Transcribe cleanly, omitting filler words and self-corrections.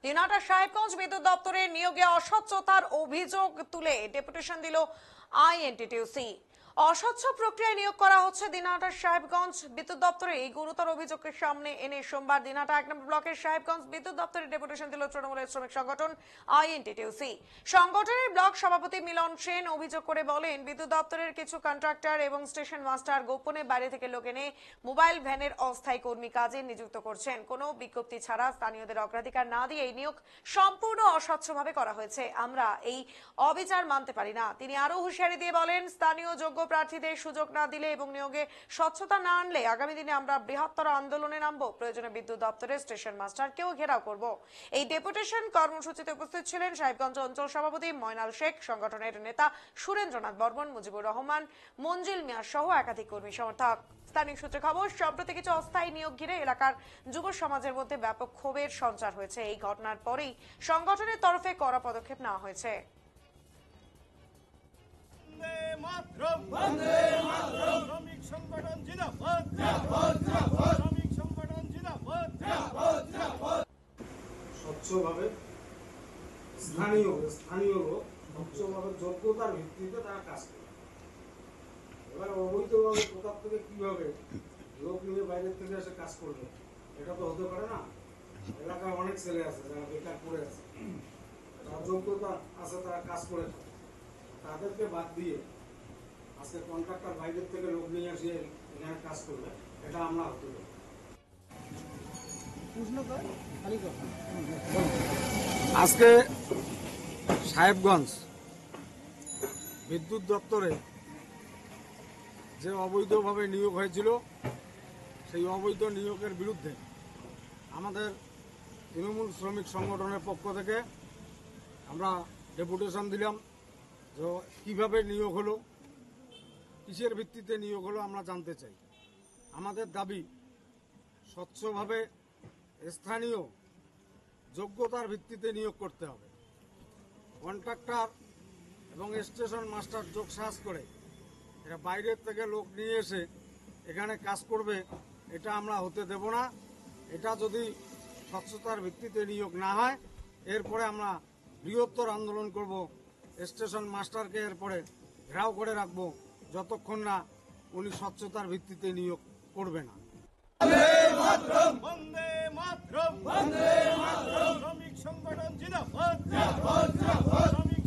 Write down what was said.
দিনহাটা সাহেবগঞ্জ বিদ্যুৎ দপ্তরে নিয়োগে অস্বচ্ছতার অভিযোগ তুলে ডেপুটেশন দিল আইএনটিটিউসি। অস্বচ্ছ প্রক্রিয়ায় নিয়োগ করা হচ্ছে দিনহাটার সাহেবগঞ্জ বিদ্যুৎ দপ্তরে। এই গুরুতর অভিযোগের সামনে এনে সোমবার দিনহাটা 1 নম্বর ব্লকের সাহেবগঞ্জ বিদ্যুৎ দপ্তরে ডেপুটেশন দিল তৃণমূলের শ্রমিক সংগঠন আইএনটিটিউসি। সংগঠনের ব্লক সভাপতি মিলন সেন অভিযোগ করে বলেন, বিদ্যুৎ দপ্তরের কিছু কন্ট্রাক্টর এবং স্টেশন মাস্টার গোপনে বাইরে থেকে লোক এনে মোবাইল ভ্যানের অস্থায়ী কর্মী কাজে নিযুক্ত করছেন। কোনো বিজ্ঞপ্তি ছাড়া স্থানীয়দের অগ্রাধিকার না দিয়ে এই নিয়োগ সম্পূর্ণ অস্বচ্ছভাবে করা হয়েছে। আমরা এই অবিচার মানতে পারি না। তিনি আরো হুঁশিয়ারি দিয়ে বলেন, স্থানীয় যোগ্য প্রার্থীদের সুযোগ না দিলে এবং নিয়োগে স্বচ্ছতা না আনলে আগামী দিনে আমরা বৃহত্তর আন্দোলনে নামবো। প্রয়োজনে বিদ্যুৎ দপ্তরের স্টেশন মাস্টারকেও ঘেরাও করব। এই ডেপুটেশন কর্মসূচিতে উপস্থিত ছিলেন সাহেবগঞ্জ অঞ্চল সভাপতি ময়নাল শেখ, সংগঠনের নেতা সুরেন্দ্রনাথ বর্মন, মুজিবুর রহমান, মঞ্জিল মিয়া সহ একাধিক কর্মী সমর্থক। স্থানীয় সূত্রে খবর, সম্প্রতি কিছু অস্থায়ী নিয়োগ ঘিরে এলাকার যুব সমাজের মধ্যে ব্যাপক ক্ষোভের সঞ্চার হয়েছে। এই ঘটনার পরেই সংগঠনের তরফে কড়া পদক্ষেপ নেওয়া হয়েছে। স্বচ্ছভাবে স্থানীয় লোক স্বচ্ছভাবে যোগ্যতার ভিত্তিতে তারা কাজ করে। এবার অবৈধভাবে কোথা থেকে কিভাবে লোক নিয়ে বাইরের থেকে এসে কাজ করবে, এটা তো হতে পারে না। এলাকায় অনেক ছেলে আছে যারা বেকার করে আছে, যারা যোগ্যতা আছে তারা কাজ করে থাকে, তাদেরকে বাদ দিয়ে আজকে কন্ট্রাক্টর বাইরের থেকে লোক নিয়ে এসে এখানে কাজ করবে, এটা আমরা হতে পারি। আজকে সাহেবগঞ্জ বিদ্যুৎ দপ্তরে যে অবৈধভাবে নিয়োগ হয়েছিল, সেই অবৈধ নিয়োগের বিরুদ্ধে আমাদের তৃণমূল শ্রমিক সংগঠনের পক্ষ থেকে আমরা ডেপুটেশন দিলাম যে কীভাবে নিয়োগ হলো, কিসের ভিত্তিতে নিয়োগ হলো আমরা জানতে চাই। আমাদের দাবি স্বচ্ছভাবে স্থানীয় যোগ্যতার ভিত্তিতে নিয়োগ করতে হবে। কন্ট্রাক্টর এবং স্টেশন মাস্টার যোগসাজ করে এটা বাইরের থেকে লোক নিয়ে এসে এখানে কাজ করবে, এটা আমরা হতে দেব না। এটা যদি স্বচ্ছতার ভিত্তিতে নিয়োগ না হয়, এরপরে আমরা বৃহত্তর আন্দোলন করব। স্টেশন মাস্টারকে এরপরে ঘেরাও করে রাখবো যতক্ষণ না উনি স্বচ্ছতার ভিত্তিতে নিয়োগ করবে না। বন্দে মাতরম, বন্দে মাতরম, শ্রমিক সংগঠন জিন্দাবাদ।